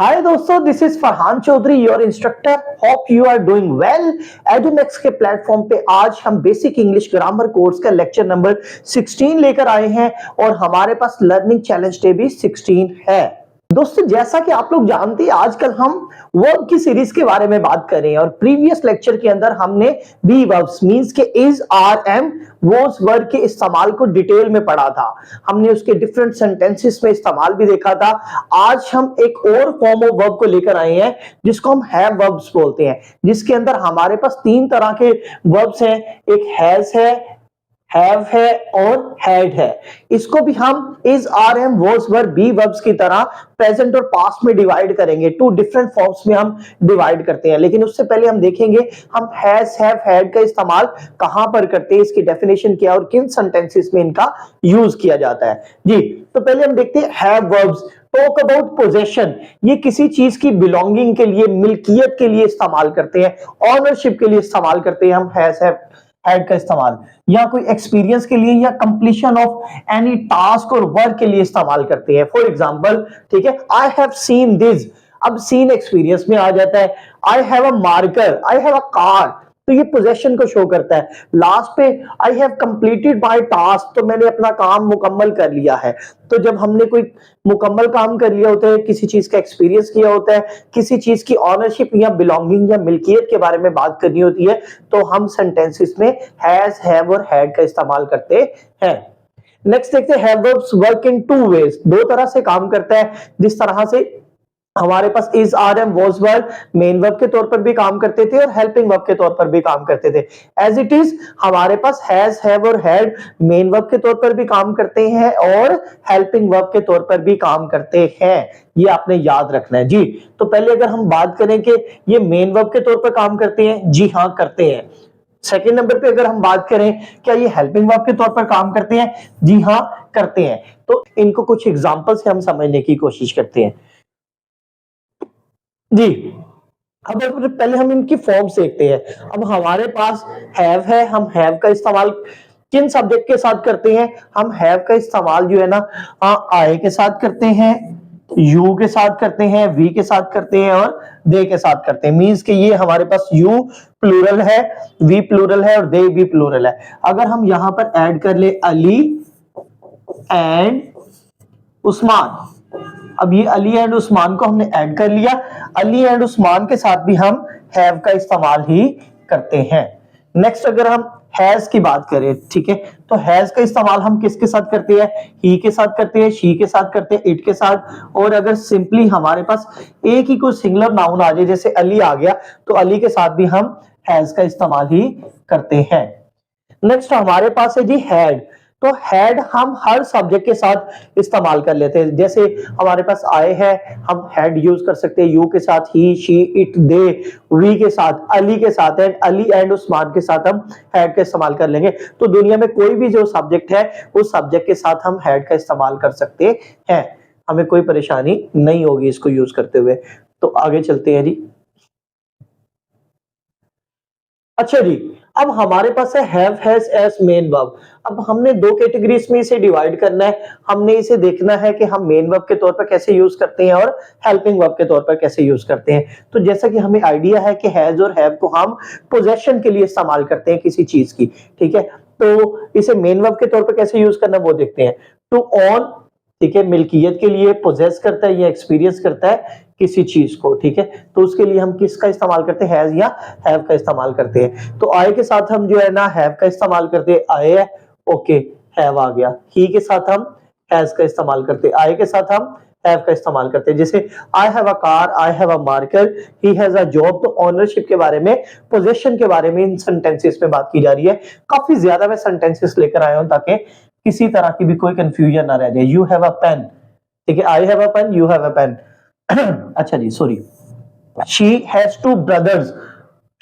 हाय दोस्तों, this is Farhan Chaudhary, your instructor. Hope you are doing well. Edumex के platform पे आज हम बेसिक इंग्लिश ग्रामर कोर्स का लेक्चर नंबर 16 लेकर आए हैं और हमारे पास लर्निंग चैलेंज डे भी 16 है। दोस्तों, जैसा कि आप लोग जानते हैं, आजकल हम वर्ब की सीरीज के बारे में बात कर रहे हैं और प्रीवियस लेक्चर के अंदर हमने बी वर्ब्स मींस के is, are, am, was verb के इस्तेमाल को डिटेल में पढ़ा था। हमने उसके डिफरेंट सेंटेंसेस में इस्तेमाल भी देखा था। आज हम एक और फॉर्म ऑफ वर्ब को लेकर आए हैं जिसको हम हैव वर्ब्स बोलते हैं, जिसके अंदर हमारे पास तीन तरह के वर्ब्स हैं। एक हैज है, हैव है और हैड है। इसको भी हम is, are, am, was, were, be verbs की तरह प्रेजेंट और पास्ट में डिवाइड करेंगे। टू डिफरेंट फॉर्म्स में हम डिवाइड करते हैं, लेकिन उससे पहले हम देखेंगे हम हैज, हैव, हैड का इस्तेमाल कहां पर करते हैं, इसकी डेफिनेशन क्या है और किन सेंटेंसेस में इनका यूज किया जाता है। जी, तो पहले हम देखते हैं have verbs. Talk about possession, ये किसी चीज की बिलोंगिंग के लिए, मिल्कियत के लिए इस्तेमाल करते हैं, ऑनरशिप के लिए इस्तेमाल करते हैं हम हैज, हैव, हैड का इस्तेमाल, या कोई एक्सपीरियंस के लिए या कंप्लीशन ऑफ एनी टास्क और वर्क के लिए इस्तेमाल करते हैं। फॉर एग्जांपल, ठीक है, आई हैव सीन दिस। अब सीन एक्सपीरियंस में आ जाता है। I have a marker, I have a car, तो ये पोजेशन को शो करता है। लास्ट पे I have completed my task, तो मैंने अपना काम मुकम्मल कर लिया है। तो जब हमने कोई मुकम्मल काम कर लिया होता है, किसी चीज का एक्सपीरियंस किया होता है, किसी चीज की ऑनरशिप या बिलोंगिंग या मिल्कियत के बारे में बात करनी होती है, तो हम सेंटेंसेस में हैज, हैव और हैड का इस्तेमाल करते हैं। नेक्स्ट देखते हैं, have verbs work in two ways, दो तरह से काम करता है। जिस तरह से हमारे पास is, are, am, was verb main verb के तौर पर भी काम करते थे और हेल्पिंग वर्ब के तौर पर भी काम करते थे। एज इट इज हमारे पास हैज, हैव और हैड मेन वर्ब के तौर पर भी काम करते हैं और हेल्पिंग वर्ब के तौर पर भी काम करते हैं। ये आपने याद रखना है जी। तो पहले अगर हम बात करें कि ये मेन वर्ब के तौर पर काम करते हैं, जी हाँ करते हैं। सेकेंड नंबर पे अगर हम बात करें क्या ये हेल्पिंग वर्ब के तौर पर काम करते हैं, जी हाँ करते हैं। तो इनको कुछ एग्जांपल से हम समझने की कोशिश करते हैं जी। अब पहले हम इनकी फॉर्म्स देखते हैं। अब हमारे पास हैव है, हम हैव का इस्तेमाल किन सब्जेक्ट के साथ करते हैं? हम हैव का इस्तेमाल जो है ना आई के साथ करते हैं, यू के साथ करते हैं, वी के साथ करते हैं और दे के साथ करते हैं। मींस कि ये हमारे पास यू प्लूरल है, वी प्लूरल है और दे भी प्लूरल है। अगर हम यहां पर ऐड कर ले अली एंड उस्मान, अब ये अली एंड उस्मान को हमने ऐड कर लिया। अली एंड उस्मान के साथ भी हम हैव का इस्तेमाल ही करते हैं। नेक्स्ट अगर हम हैज की बात करें, ठीक है, तो हैज का इस्तेमाल हम किसके साथ करते हैं? ही के साथ करते हैं, शी के साथ करते हैं, इट के साथ। और अगर सिंपली हमारे पास एक ही कोई सिंगुलर नाउन आ जाए, जैसे अली आ गया, तो अली के साथ भी हम हैज का इस्तेमाल ही करते हैं। नेक्स्ट हमारे पास है जी हैड। तो हैड हम हर सब्जेक्ट के साथ इस्तेमाल कर लेते हैं। जैसे हमारे पास आए है, हम हैड यूज कर सकते हैं यू के साथ, ही, शी, इट, दे, वी के साथ, अली के साथ, एंड अली एंड उस्मान के साथ हम हैड का इस्तेमाल कर लेंगे। तो दुनिया में कोई भी जो सब्जेक्ट है उस सब्जेक्ट के साथ हम हैड का इस्तेमाल कर सकते हैं। हमें कोई परेशानी नहीं होगी इसको यूज करते हुए। तो आगे चलते हैं जी। अच्छा जी, अब हमारे पास है have, has as main verb. अब हमने दो कैटेगरीज में इसे डिवाइड करना है। हमने इसे देखना है कि हम मेन वर्ब के तौर पर कैसे यूज करते हैं और हेल्पिंग वर्ब के तौर पर कैसे यूज करते हैं। तो जैसा कि हमें आइडिया है कि हैज और हैव को हम पोजेशन के लिए इस्तेमाल करते हैं किसी चीज की, ठीक है। तो इसे मेन वर्ब के तौर पर कैसे यूज करना वो देखते हैं। टू ऑन, ठीक है, मिल्कियत के लिए पोजेस करता है या एक्सपीरियंस करता है किसी चीज को, ठीक है। तो उसके लिए हम किसका इस्तेमाल करते हैं? हैज या हैव का इस्तेमाल करते हैं। तो आई के साथ हम जो है ना हैव का इस्तेमाल करते हैं, आए है, ओके, हैव आ गया। ही के साथ हम हैज का इस्तेमाल करते हैं, आई के साथ हम हैव का इस्तेमाल करते हैं। जैसे I have a car, I have a marker, he has a job. तो ऑनरशिप के बारे में, पोजेशन के बारे में इन सेंटेंसेस में बात की जा रही है। काफी ज्यादा मैं सेंटेंसेस लेकर आया हूं ताकि किसी तरह की भी कोई कंफ्यूजन ना रह जाए। यू हैव अ पेन, ठीक है, I have a pen, you have a pen. अच्छा जी, sorry, she has two brothers,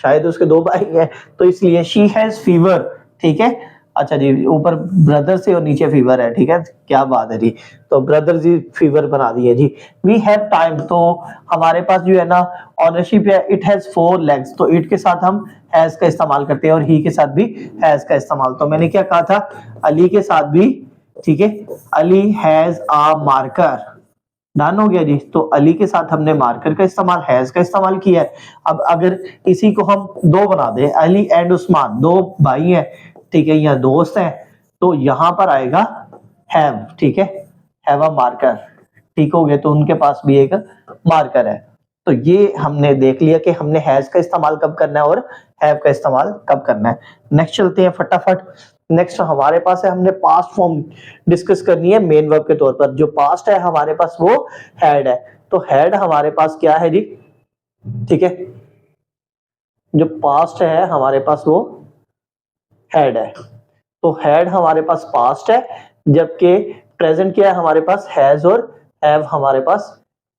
शायद उसके दो भाई हैं तो इसलिए शी हैज फीवर, ठीक है। अच्छा जी, ऊपर ब्रदर से और नीचे फीवर है, ठीक है, क्या बात है जी। तो ब्रदर जी फीवर बना दिए जी। वी हैव टाइम, तो हमारे पास जो है ना ऑनरशिप है, इट हैज 4 लेग्स, तो इट के साथ हम हैज का इस्तेमाल करते हैं और ही के साथ भी हैज का इस्तेमाल। तो मैंने क्या कहा था, अली के साथ भी, ठीक है, Ali has a marker, done हो गया जी। तो अली के साथ हमने मार्कर का इस्तेमाल, हैज का इस्तेमाल किया है। अब अगर इसी को हम दो बना दें, अली एंड उस्मान, दो भाई हैं, ठीक है, या दोस्त हैं, तो यहां पर आएगा हैव, ठीक है, हैव अ मार्कर, ठीक हो गया। तो उनके पास भी एक मार्कर है। तो ये हमने देख लिया कि हमने हैज का इस्तेमाल कब करना है और हैव का इस्तेमाल कब करना है। नेक्स्ट चलते हैं फटाफट। नेक्स्ट हमारे पास है, हमने पास्ट फॉर्म डिस्कस करनी है मेन वर्ब के तौर पर। जो पास्ट है हमारे पास वो हैड है। तो हैड हमारे पास क्या है जी, ठीक है, जो पास्ट है हमारे पास वो हैड है। तो हैड हमारे पास पास्ट है, जबकि प्रेजेंट क्या है हमारे पास, हैज और हैव हमारे पास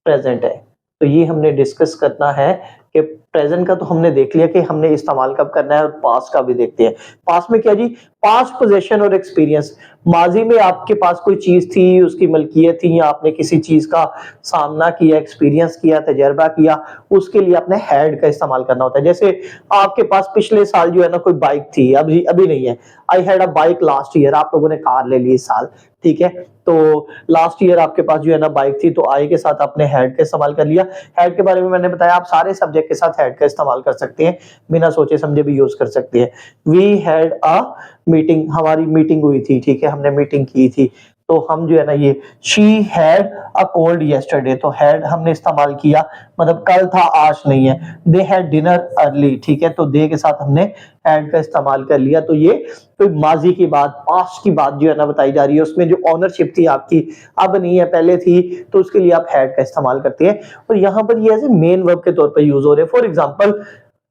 प्रेजेंट है। तो ये हमने डिस्कस करना है कि प्रेजेंट का तो हमने देख लिया कि हमने इस्तेमाल कब करना है, और पास्ट का भी देखते हैं। पास्ट में क्या जी, पास्ट पोजीशन और एक्सपीरियंस। माजी में आपके पास कोई चीज थी, उसकी मलकियत थी, या आपने किसी चीज का सामना किया, एक्सपीरियंस किया, तजर्बा किया, उसके लिए आपने हैड का इस्तेमाल करना होता है। जैसे आपके पास पिछले साल जो है ना कोई बाइक थी, अभी अभी नहीं है। I had a bike last year, आप लोगों ने कार ले ली इस साल, ठीक है। तो लास्ट ईयर आपके पास जो है ना बाइक थी, तो आई के साथ आपने हैड का इस्तेमाल कर लिया। हैड के बारे में मैंने बताया, आप सारे सब्जेक्ट के साथ हैड का इस्तेमाल कर सकते हैं, बिना सोचे समझे भी यूज कर सकते हैं। वी हैड अ मीटिंग, हमारी मीटिंग हुई थी, ठीक है, हमने मीटिंग की थी। तो हम जो है ना ये she had a cold yesterday, तो हैड हमने इस्तेमाल किया, मतलब कल था आज नहीं है। दे हैड डिनर अर्ली, ठीक है, तो दे के साथ हमने हैड का इस्तेमाल कर लिया। तो ये कोई माजी की बात, पास्ट की बात जो है ना बताई जा रही है, उसमें जो ऑनरशिप थी आपकी, अब नहीं है पहले थी, तो उसके लिए आप हैड का इस्तेमाल करते हैं। और यहाँ पर ये ऐसे मेन वर्ब के तौर पर यूज हो रहे हैं। For example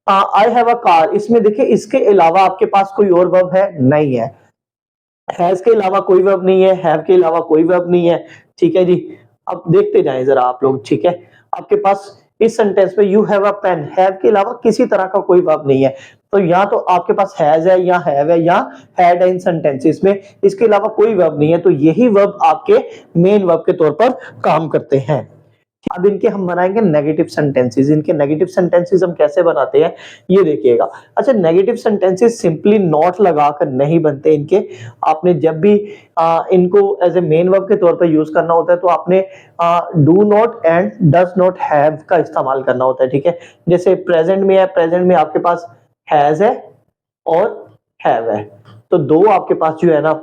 I have a car, इसमें देखिए इसके अलावा आपके पास कोई और वर्ब है नहीं है। हैज के अलावा कोई वर्ब नहीं है, हैव के अलावा कोई वर्ब नहीं है, ठीक है जी। अब देखते जाएं जरा आप लोग, ठीक है। आपके पास इस सेंटेंस में you have a pen, have के अलावा किसी तरह का कोई वर्ब नहीं है। तो या तो आपके पास हैज है, या हैव है, या हैड है इन सेंटेंसेस में, इसके अलावा कोई वर्ब नहीं है। तो यही वर्ब आपके मेन वर्ब के तौर पर काम करते हैं। अब इनके हम बनाएंगे नेगेटिव सेंटेंसेस। इनके नेगेटिव सेंटेंसेस हम कैसे बनाते हैं ये देखिएगा। अच्छा, नेगेटिव सेंटेंसेस सिंपली नॉट लगाकर नहीं बनते इनके। आपने जब भी इनको एज ए मेन वर्ब के तौर पर यूज करना होता है, तो आपने do not and does not have का इस्तेमाल करना होता है, ठीक है। जैसे प्रेजेंट में है, प्रेजेंट में आपके पास हैज है और हैव है, तो दो आपके पास जो है ना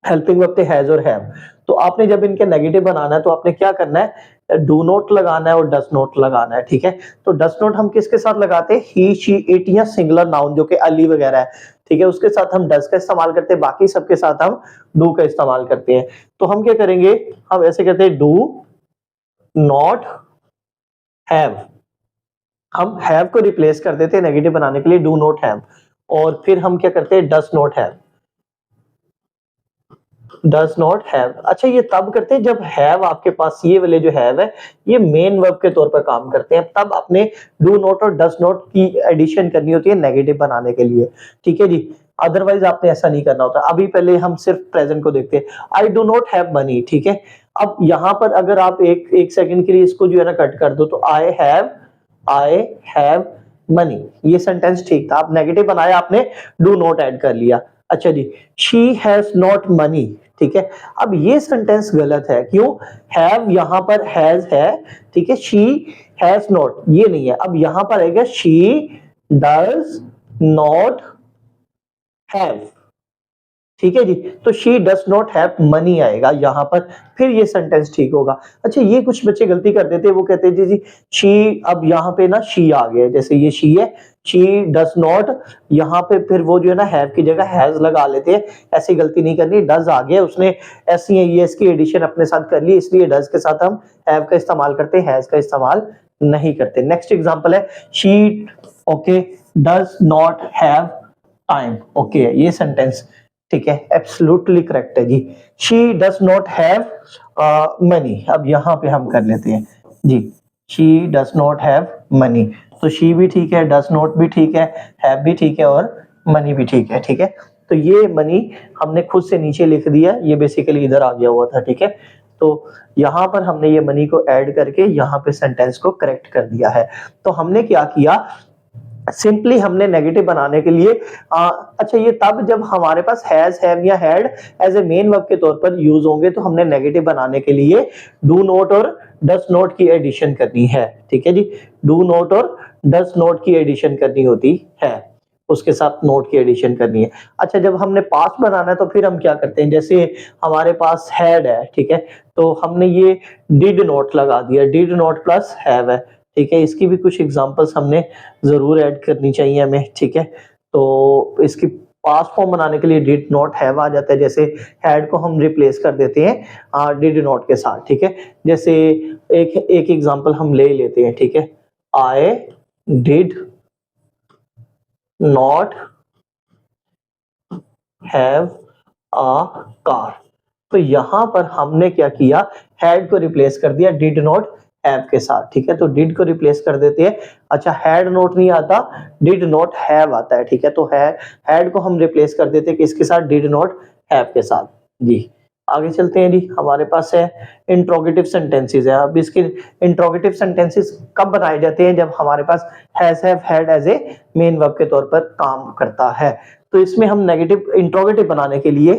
हेल्पिंग वर्ब थे, हैज और हैव। तो आपने जब इनके नेगेटिव बनाना है, तो आपने क्या करना है, डू नॉट लगाना है और डज नॉट लगाना है, ठीक है। तो डज नॉट हम किसके साथ लगाते हैं, ही शी इट या सिंगुलर नाउन जो कि अली वगैरह है, ठीक है, उसके साथ हम डज का इस्तेमाल करते हैं। बाकी सबके साथ हम डू का इस्तेमाल करते हैं। तो हम क्या करेंगे, हम ऐसे कहते हैं डू नॉट हैव, हम हैव को रिप्लेस कर देते हैं नेगेटिव बनाने के लिए, डू नॉट हैव। और फिर हम क्या करते हैं, does not have, does not have. अच्छा, ये तब करते हैं जब हैव आपके पास, ये वाले जो हैव है ये मेन वर्ब के तौर पर काम करते हैं, तब आपने डू नॉट और डज नॉट की एडिशन करनी होती है नेगेटिव बनाने के लिए, ठीक है जी। अदरवाइज आपने ऐसा नहीं करना होता। अभी पहले हम सिर्फ प्रेजेंट को देखते हैं, I do not have money, ठीक है। अब यहाँ पर अगर आप एक सेकंड के लिए इसको जो है ना कट कर दो, तो आई हैव मनी, ये सेंटेंस ठीक था। आप नेगेटिव बनाया, आपने डू नॉट ऐड कर लिया। अच्छा जी, शी हैज नॉट मनी, ठीक है। अब ये सेंटेंस गलत है, क्यों, हैव यहां पर हैज है, ठीक है, शी हैज नॉट ये नहीं है। अब यहां पर आएगा शी डज नॉट हैव, ठीक है जी। तो she does not have money आएगा यहां पर, फिर ये सेंटेंस ठीक होगा। अच्छा, ये कुछ बच्चे गलती कर देते हैं, वो कहते हैं जी शी, अब यहाँ पे ना शी आ गया, जैसे ये शी है, शी डज नॉट, यहाँ पे फिर वो जो है ना हैव की जगह हैज लगा लेते हैं। ऐसी गलती नहीं करनी, डज आ गया, उसने ऐसी ये इसकी एडिशन अपने साथ कर ली, इसलिए डज के साथ हम हैव का इस्तेमाल करते हैं, हैज का इस्तेमाल नहीं करते। नेक्स्ट एग्जाम्पल है, she okay does not have time, okay, ये सेंटेंस ठीक है, एब्सोल्युटली करेक्ट है जी। She does not have money, अब यहाँ पे हम कर लेते हैं जी, she does not have money. तो शी भी ठीक है, डज नॉट भी ठीक है, हैव भी ठीक है, और मनी भी ठीक है, ठीक है। तो ये मनी हमने खुद से नीचे लिख दिया, ये बेसिकली इधर आ गया हुआ था, ठीक है। तो यहाँ पर हमने ये मनी को ऐड करके यहाँ पे सेंटेंस को करेक्ट कर दिया है। तो हमने क्या किया, सिंपली हमने नेगेटिव बनाने के लिए अच्छा ये तब जब हमारे पास हैज, हैव या had as a main verb के तौर पर यूज होंगे, तो हमने नेगेटिव बनाने के लिए डू नॉट और डस नॉट की एडिशन करनी है। ठीक है जी, डू नॉट और डस नॉट की एडिशन करनी होती है, उसके साथ नोट की एडिशन करनी है। अच्छा जब हमने पास्ट बनाना है तो फिर हम क्या करते हैं, जैसे हमारे पास हैड है, ठीक है, तो हमने ये डिड नॉट लगा दिया, डिड नॉट प्लस हैव है। ठीक है, इसकी भी कुछ एग्जांपल्स हमने जरूर ऐड करनी चाहिए हमें। ठीक है, तो इसकी पास्ट फॉर्म बनाने के लिए डिड नॉट हैव आ जाता है, जैसे हैड को हम रिप्लेस कर देते हैं डिड नॉट के साथ। ठीक है, जैसे एक एग्जांपल हम ले लेते हैं। ठीक है, I did not have a car, तो यहां पर हमने क्या किया, हैड को रिप्लेस कर दिया डिड नॉट हैव के साथ। ठीक है, तो डिड को रिप्लेस कर देते हैं। अच्छा हैड नॉट नहीं आता, डिड नॉट हैव आता है। ठीक है, तो हैड को हम रिप्लेस कर देते हैं किसके साथ, डिड नॉट हैव के साथ। जी आगे चलते हैं जी, हमारे पास है इंट्रोगेटिव सेंटेंसेस है। अब इसके इंट्रोगेटिव सेंटेंसेस कब बनाए जाते हैं, जब हमारे पास has, have, had as a main verb के तौर पर काम करता है। तो इसमें हम नेगेटिव इंट्रोगेटिव बनाने के लिए,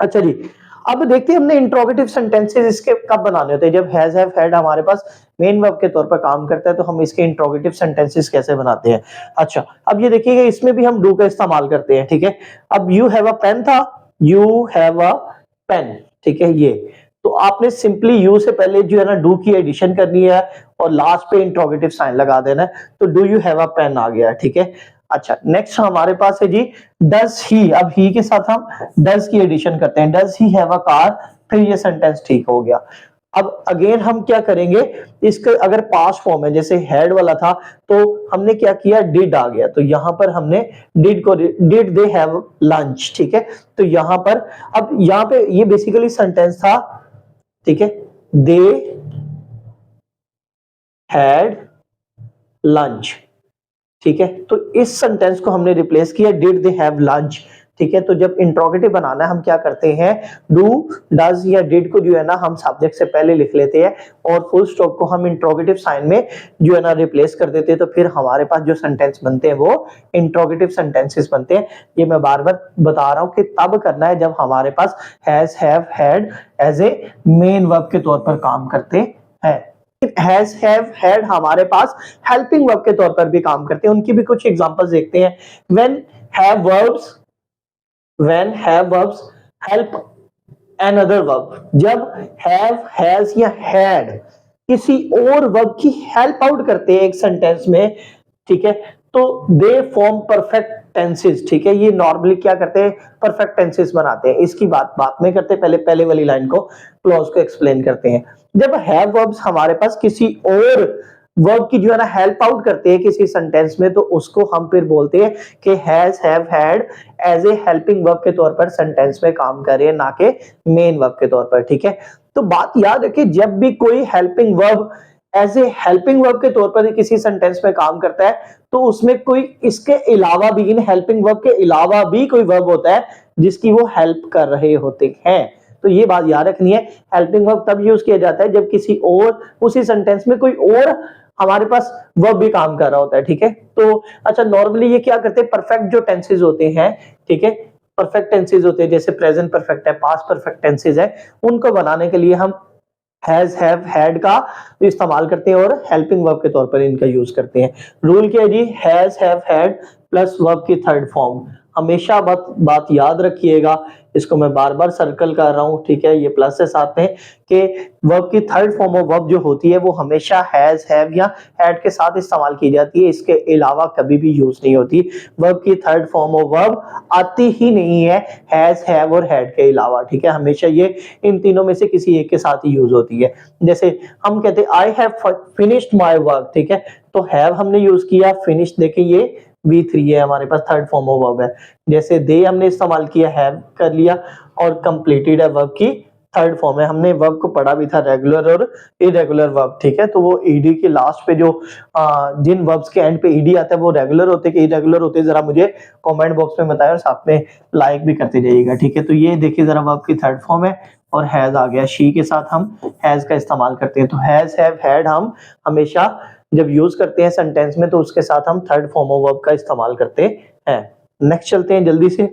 अच्छा जी अब देखते हैं हमने इंट्रोगेटिव सेंटेंसेस इसके कब बनाने होते हैं, जब हैज, हैव, हैड हमारे पास मेन वर्ब के तौर पर काम करता है, तो हम इसके इंट्रोगेटिव सेंटेंसेस कैसे बनाते हैं। अच्छा अब ये देखिएगा, इसमें भी हम डू का इस्तेमाल करते हैं। ठीक है, अब यू हैव अ पेन था, यू हैव अ पेन। ठीक है, ये तो आपने सिंपली यू से पहले जो है ना डू की एडिशन करनी है और लास्ट पे इंट्रोगेटिव साइन लगा देना है, तो do you have a pen आ गया। ठीक है, अच्छा नेक्स्ट हमारे पास है जी डज ही। अब ही के साथ हम डज की एडिशन करते हैं, does he have a car, फिर ये सेंटेंस ठीक हो गया। अब अगेन हम क्या करेंगे, इसका अगर पास्ट फॉर्म है जैसे हैड वाला था, तो हमने क्या किया, डिड आ गया, तो यहां पर हमने डिड दे हैव लंच। ठीक है, तो यहां पर अब यहां पे ये बेसिकली सेंटेंस था। ठीक है, दे हैड लंच। ठीक है, तो इस सेंटेंस को हमने रिप्लेस किया डिड दे हैव लंच। ठीक है, तो जब इंट्रोगेटिव बनाना है हम क्या करते हैं, डू, डज या डिड को जो है ना हम सब्जेक्ट से पहले लिख लेते हैं और फुल स्टॉप को हम इंट्रोगेटिव साइन में जो है ना रिप्लेस कर देते हैं, तो फिर हमारे पास जो सेंटेंस बनते हैं वो इंट्रोगेटिव सेंटेंसेस बनते हैं। ये मैं बार बार बता रहा हूं कि तब करना है जब हमारे पास has, have, had as a main verb के तौर पर काम करते हैं। हैज, हैव, हैड हमारे पास हेल्पिंग वर्ब के तौर पर भी काम करते हैं, उनकी भी कुछ एग्जांपल्स देखते हैं। When have verbs, when have verbs help another verb, जब हैव, हैज या हैड किसी और वर्ब की हेल्प आउट करते हैं एक सेंटेंस में, ठीक है, तो दे फॉर्म परफेक्ट टेंसेस। ठीक है, ये नॉर्मली क्या करते हैं, परफेक्ट टेंसेस बनाते हैं। इसकी बात में करते हैं, पहले वाली लाइन को, क्लॉज को एक्सप्लेन करते हैं। जब हैव वर्ब्स हमारे पास किसी और वर्ब की जो है ना हेल्प आउट करते हैं किसी सेंटेंस में, तो उसको हम फिर बोलते हैं कि has, have, had as a helping verb के तौर पर सेंटेंस में काम कर रहे हैं, ना कि मेन वर्ब के तौर पर। ठीक है, तो बात याद रखिए, जब भी कोई helping verb as a helping verb के तौर पर किसी सेंटेंस में काम करता है, तो उसमें कोई इसके अलावा भी, इन हेल्पिंग वर्ब के अलावा भी कोई वर्ब होता है जिसकी वो हेल्प कर रहे होते हैं। तो ये बात याद रखनी है, हेल्पिंग वर्ब तब यूज किया जाता है जब किसी और उसी सेंटेंस में कोई और हमारे पास वर्ब भी काम कर रहा होता है। ठीक है, तो अच्छा नॉर्मली ये क्या करते हैं, परफेक्ट जो टेंसेस होते हैं, ठीक है, परफेक्ट टेंसेस होते हैं, जैसे प्रेजेंट परफेक्ट है, पास्ट परफेक्ट टेंसेस है, उनको बनाने के लिए हम हैज, हैव, हैड का इस्तेमाल करते हैं और हेल्पिंग वर्ब के तौर पर इनका यूज करते हैं। रूल क्या है जी, has, have, had plus verb की थर्ड फॉर्म। हमेशा बात याद रखिएगा, इसको मैं बार बार सर्कल कर रहा हूं। ठीक है, ये प्लस से साथ में कि वर्ब की थर्ड फॉर्म ऑफ वर्ब जो होती है वो हमेशा हैज, हैव या हैड के साथ इस्तेमाल की जाती है, इसके अलावा कभी भी यूज नहीं होती। वर्ब की थर्ड फॉर्म ऑफ वर्ब आती ही नहीं है हैज, हैव और हैड के अलावा। ठीक है, हमेशा ये इन तीनों में से किसी एक के साथ ही यूज होती है। जैसे हम कहते हैं I have finished my work, ठीक है, तो हैव हमने यूज किया, फिनिश्ड देखिए ये V3 है हमारे पास, थर्ड फॉर्म ऑफ वर्ब है। जैसे दे हमने इस्तेमाल किया, हैव कर लिया, और कंप्लीटेड है वर्ब की थर्ड फॉर्म है। हमने वर्ब को पढ़ा भी था, रेगुलर और इरेगुलर वर्ब। ठीक है, तो वो ईडी के लास्ट पे जो जिन वर्ब्स के एंड पे ईडी आता है वो रेगुलर होते कि इरेगुलर होते, जरा मुझे कमेंट बॉक्स में बताएं और साथ में लाइक भी करते जाइएगा। ठीक है, तो ये देखिए जरा वर्ब की थर्ड फॉर्म है, और हैज आ गया, शी के साथ हम हैज का इस्तेमाल करते हैं। तो हैज, हैव, हैड हम हमेशा जब यूज करते हैं सेंटेंस में तो उसके साथ हम थर्ड फॉर्म ऑफ वर्ब का इस्तेमाल करते हैं। नेक्स्ट चलते हैं जल्दी से,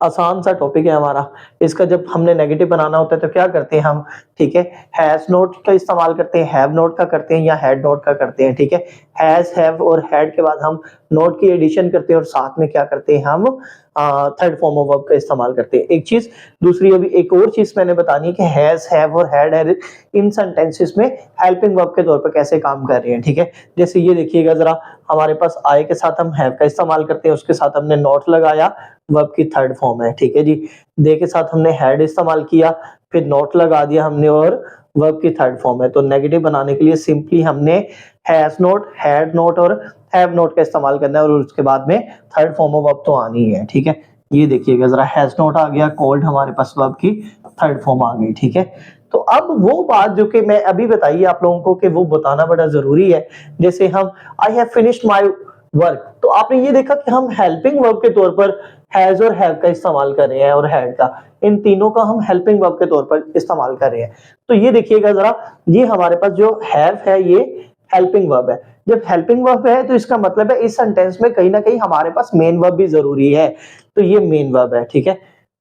आसान सा टॉपिक है हमारा। इसका जब हमने नेगेटिव बनाना होता है तो क्या करते हैं हम, ठीक है, हैज नोट का इस्तेमाल करते हैं, हैव नोट का करते हैं या हैड नोट का करते हैं, ठीक है। हैज, हैव और हैड के बाद हम नोट की एडिशन करते हैं और साथ में क्या करते हैं हम थर्ड फॉर्म ऑफ वर्ब का इस्तेमाल करते हैं। एक चीज, दूसरी अभी एक और चीज मैंने बतानी है कि हैज, हैव और हैड इन सेंटेंसेस में हेल्पिंग वर्ब के तौर पर कैसे काम कर रहे हैं, ठीक है। जैसे ये देखिएगा जरा, हमारे पास आई के साथ हम हैव का इस्तेमाल करते हैं, उसके साथ हमने नॉट लगाया, वर्ब की थर्ड फॉर्म है, ठीक है जी। दे के साथ हमने हैड इस्तेमाल किया, फिर नॉट लगा दिया हमने और वर्ब की थर्ड फॉर्म है। तो नेगेटिव बनाने के लिए सिंपली हमने हैज नोट, हैड नोट और हैव नोट का इस्तेमाल करना है और उसके बाद में थर्ड फॉर्म ऑफ वर्ब तो आनी है, ठीक है। ये देखिएगा जरा, हैज नोट आ गया, कॉल्ड हमारे पास वर्ब की थर्ड फॉर्म आ गई, ठीक है। तो अब वो बात जो कि मैं अभी बताइए आप लोगों को कि वो बताना बड़ा जरूरी है। जैसे हम I have finished my work, तो आपने ये देखा कि हम हेल्पिंग वर्ब के तौर पर हैज और हैव का इस्तेमाल कर रहे हैं और हैड का, इन तीनों का हम हेल्पिंग वर्ब के तौर पर इस्तेमाल कर रहे हैं। तो ये देखिएगा जरा, ये हमारे पास जो हैव है ये हेल्पिंग वर्ब है। जब हेल्पिंग वर्ब है तो इसका मतलब है इस सेंटेंस में कहीं ना कहीं हमारे पास मेन वर्ब भी जरूरी है, तो ये मेन वर्ब है, ठीक है।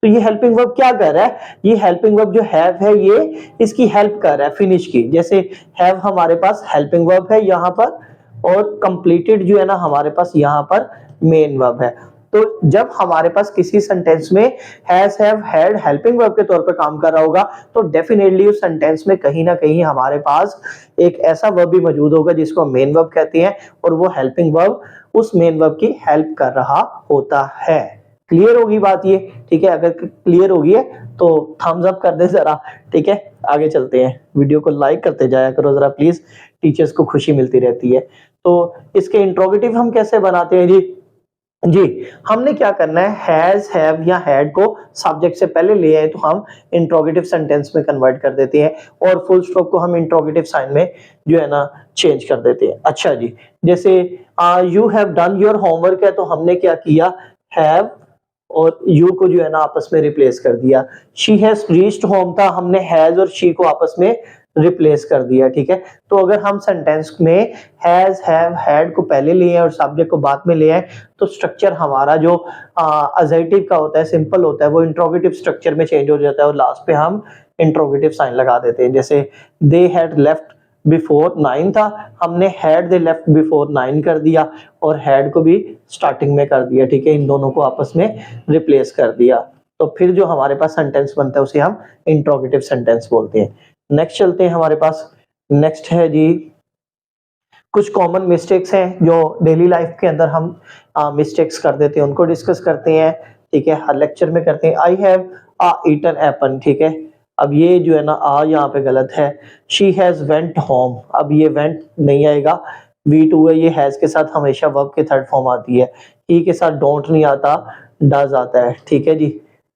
तो ये हेल्पिंग वर्ब क्या कर रहा है, ये हेल्पिंग वर्ब जो हैव है ये इसकी हेल्प कर रहा है फिनिश की। जैसे हैव हमारे पास हेल्पिंग वर्ब है यहाँ पर और कंप्लीटेड जो है ना हमारे पास यहाँ पर मेन वर्ब है। तो जब हमारे पास किसी सेंटेंस में has, have, had helping verb के तौर पर काम कर रहा होगा तो डेफिनेटली उस सेंटेंस में कहीं ना कहीं हमारे पास एक ऐसा वर्ब भी मौजूद होगा जिसको हम मेन वर्ब कहते हैं और वो हेल्पिंग वर्ब उस मेन वर्ब की हेल्प कर रहा होता है। क्लियर होगी बात ये, ठीक है। अगर क्लियर होगी है तो थम्स अप कर दे जरा, ठीक है। आगे चलते हैं, वीडियो को लाइक करते जाया करो जरा प्लीज, टीचर्स को खुशी मिलती रहती है। तो इसके इंट्रोगेटिव हम कैसे बनाते हैं जी, हमने क्या करना है, हैज, हैव या हैड को सब्जेक्ट से पहले ले आए तो हम इंट्रोगेटिव सेंटेंस में कन्वर्ट कर देते हैं और फुल स्टॉप को हम इंट्रोगेटिव साइन में जो है ना चेंज कर देते हैं। अच्छा जी, जैसे you have done your homework है तो हमने क्या किया, हैव और यू को जो है ना आपस में रिप्लेस कर दिया। शी हैज रीच्ड होम था, हमने हैज और शी को आपस में रिप्लेस कर दिया, ठीक है। तो अगर हम सेंटेंस में हैज, हैव, हैड को पहले ले आए और सब्जेक्ट को बाद में ले आए तो स्ट्रक्चर हमारा जो असेर्टिव का होता है, सिंपल होता है, वो इंट्रोगेटिव स्ट्रक्चर में चेंज हो जाता है और लास्ट पे हम इंट्रोगेटिव साइन लगा देते हैं। जैसे दे हैड लेफ्ट बिफोर 9 था, हमने हैड दे लेफ्ट बिफोर 9 कर दिया और हैड को भी स्टार्टिंग में कर दिया, ठीक है। इन दोनों को आपस में रिप्लेस कर दिया तो फिर जो हमारे पास सेंटेंस बनता है उसे हम इंट्रोगेटिव सेंटेंस बोलते हैं। नेक्स्ट चलते हैं, हमारे पास नेक्स्ट है जी, कुछ कॉमन मिस्टेक्स हैं जो डेली लाइफ के अंदर हम मिस्टेक्स कर देते हैं, उनको डिस्कस करते हैं, ठीक है। हर लेक्चर में करते हैं। आई हैव ईटन एपल, ठीक है। अब ये जो है ना यहाँ पे गलत है। शी हैज वेंट होम, अब ये वेंट नहीं आएगा, V2 है, ये हैज के साथ हमेशा वर्ब के थर्ड फॉर्म आती है। ही के साथ डोंट नहीं आता, डज आता है, ठीक है जी।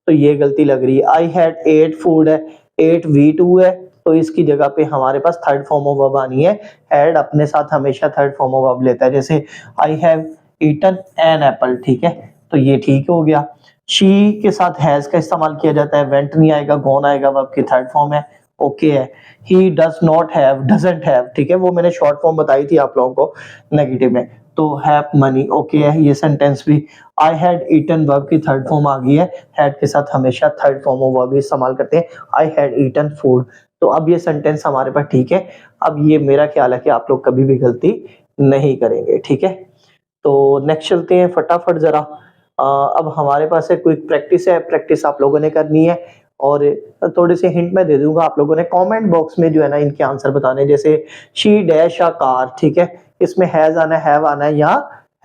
तो ये गलती लग रही है। आई हैड एट फूड है, एट V2 है तो इसकी जगह पे हमारे पास थर्ड फॉर्म ऑफ वर्ब आनी है। हैड अपने साथ हमेशा थर्ड फॉर्म ऑफ वर्ब लेता है, जैसे I have eaten an apple, ठीक है। तो ये ठीक हो गया। शी के साथ हैज का इस्तेमाल किया जाता है, वेंट नहीं आएगा, गॉन आएगा, वर्ब की थर्ड फॉर्म है, ओके है। He does not have, doesn't have, ठीक है, वो मैंने शॉर्ट फॉर्म बताई थी आप लोगों को नेगेटिव में। तो हैव मनी, ओके है ये सेंटेंस भी। आई हैड ईटन, वर्ब की थर्ड फॉर्म आ गई है, हैड के साथ हमेशा थर्ड फॉर्म ऑफ वर्ब इस्तेमाल करते हैं। आई हैड ईटन फूड, तो अब ये सेंटेंस हमारे पास ठीक है। अब ये मेरा ख्याल है कि आप लोग कभी भी गलती नहीं करेंगे, ठीक है। तो नेक्स्ट चलते हैं फटाफट जरा। अब हमारे पास है क्विक प्रैक्टिस है, प्रैक्टिस आप लोगों ने करनी है और थोड़े से हिंट मैं दे दूंगा, आप लोगों ने कमेंट बॉक्स में जो है ना इनके आंसर बताने। जैसे शी डैश अ कार, ठीक है, इसमें हैज आना है, हैव आना है या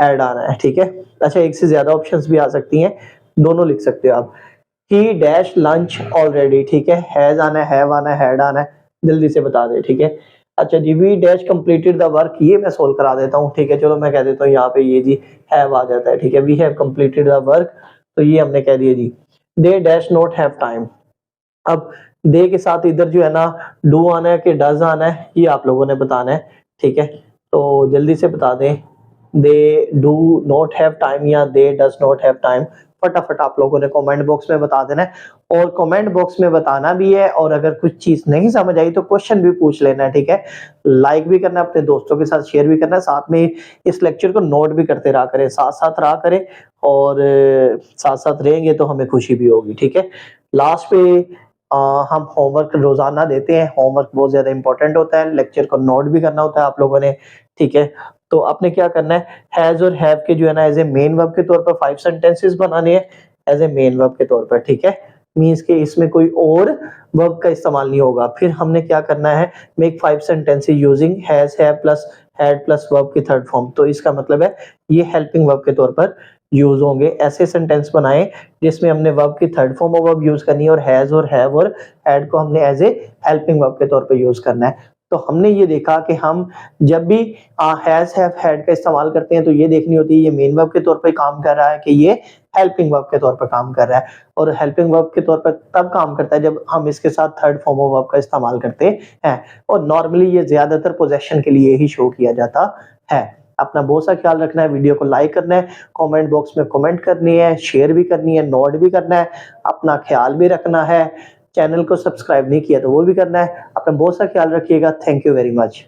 हैड आना है, ठीक है। अच्छा, एक से ज्यादा ऑप्शंस भी आ सकती हैं, दोनों लिख सकते हो आप। ही डैश लंच ऑलरेडी, ठीक है, हैज आना है, हैव आना है, हैड आना है, जल्दी से बता दे, ठीक है। अच्छा जी, we dash completed the work, ये मैं सोल्व करा देता हूँ, ठीक है। चलो मैं कह देता हूँ यहाँ पे ये जी हैव आ जाता है, ठीक है, we have completed the work, तो ये हमने कह दिया जी। They dash not have time, अब दे के साथ इधर जो है ना डू आना है कि डज आना है, ये आप लोगों ने बताना है, ठीक है। तो जल्दी से बता दें, they do not have time या they does not have time, फटाफट आप लोगों ने कमेंट बॉक्स में बता देना है। और कमेंट बॉक्स में बताना भी है, और अगर कुछ चीज नहीं समझ आई तो क्वेश्चन भी पूछ लेना है, ठीक है। लाइक भी करना है, अपने दोस्तों के साथ शेयर भी करना है, साथ में इस लेक्चर को नोट भी करते रहा करें, साथ साथ रहा करें, और साथ साथ रहेंगे तो हमें खुशी भी होगी, ठीक है। लास्ट पे हम होमवर्क रोजाना देते हैं, होमवर्क बहुत ज्यादा इंपॉर्टेंट होता है, लेक्चर को नोट भी करना होता है आप लोगों ने, ठीक है। तो आपने क्या करना है, हैज और हैव के जो है ना एज ए मेन वर्ब के तौर पर 5 सेंटेंसेस बनाने हैं, एज ए मेन वर्ब के तौर पर, ठीक है। मीन्स के इसमें कोई और वर्ब का इस्तेमाल नहीं होगा। फिर हमने क्या करना है, make 5 sentences using has, have plus had plus verb की थर्ड फॉर्म। तो इसका मतलब है ये हेल्पिंग वर्ब के तौर पर यूज होंगे। ऐसे सेंटेंस बनाएं जिसमें हमने वर्ब की third form of verb use करनी है, और हैज और हैव और हैड को हमने एज ए हेल्पिंग वर्ब के तौर पर यूज करना है। तो हमने ये देखा कि हम जब भी हैज, हैव, हैड का इस्तेमाल करते हैं तो ये देखनी होती है ये मेन वर्ब के तौर पर काम कर रहा है कि ये हेल्पिंग वर्ब के तौर पर काम कर रहा है। और हेल्पिंग वर्ब के तौर पर तब काम करता है जब हम इसके साथ थर्ड फॉर्म ऑफ वर्ब का इस्तेमाल करते हैं, और नॉर्मली ये ज्यादातर पोजेशन के लिए ही शो किया जाता है। अपना बहुत सा ख्याल रखना है, वीडियो को लाइक करना है, कमेंट बॉक्स में कमेंट करनी है, शेयर भी करनी है, नोट भी करना है, अपना ख्याल भी रखना है, चैनल को सब्सक्राइब नहीं किया तो वो भी करना है। अपना बहुत सा ख्याल रखिएगा। Thank you very much.